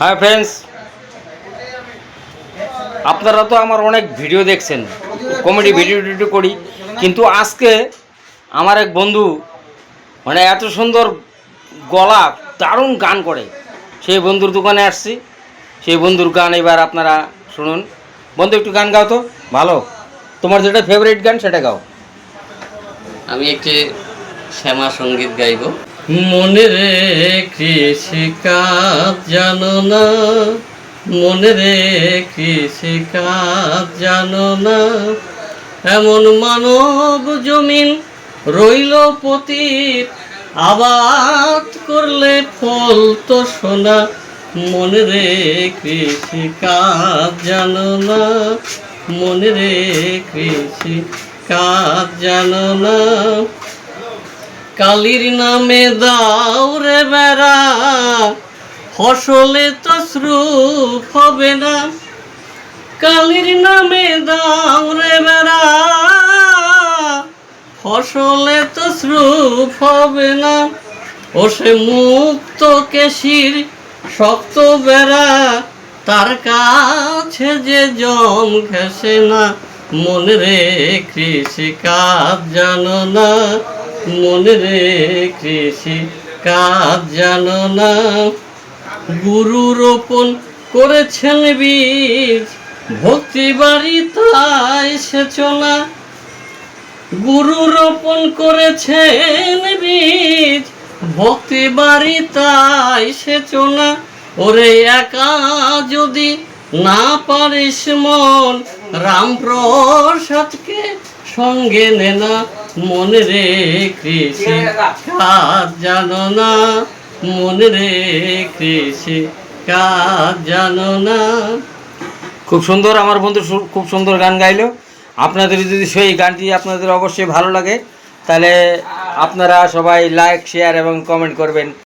Hi friends, আপনারা তো আমার অনেক ভিডিও দেখছেন, কমেডি ভিডিও করি, কিন্তু আজকে আমার এক বন্ধু মানে এত সুন্দর গলা, দারুণ গান করে, সেই বন্ধুর দোকানে আসছি। সেই বন্ধুর গান এবার আপনারা শুনুন। বন্ধু, একটু গান গাও তো, ভালো, তোমার যেটা ফেভারিট গান সেটা গাও। আমি একটি শ্যামা সঙ্গীত গাইব। মনে রে কৃষিকাজ জানো না, মনে রে কৃষিকাজ জানো না, এমন মানব জমিন রইল পতিত, আবাদ করলে ফল তো সোনা। মনে রে কৃষিকাজ জানো না, মনে রে কৃষিকাজ জানো না, কালির নামে দাও রে বেড়া, ফসলে তো শ্রুপ হবে না। কালির নামে দাও রে বেড়া, ফসলে তো শ্রুপ হবে না। ও সে মুক্ত কেশির শক্ত বেড়া, তার কাছে যে জম ঘেসে না। মনে রে কৃষিকাজ জানো না, মনে রে কৃষিকাজ জানো না, গুরু রোপণ করেছেন বীজ, ভক্তি বাড়ি তাই সেচনা। গুরু রোপণ করেছেন বীজ, ভক্তি বাড়ি তাই সেচনা। ওরে একা যদি না পারিস মন, রামপ্রসাদকে সঙ্গে নে না। মনে রে কৃষিকাজ জানো না, মনে রে কৃষিকাজ জানো না। খুব সুন্দর, আমার বন্ধু খুব সুন্দর গান গাইলো। আপনাদের যদি সেই গানটি আপনাদের অবশ্যই ভালো লাগে, তাহলে আপনারা সবাই লাইক, শেয়ার এবং কমেন্ট করবেন।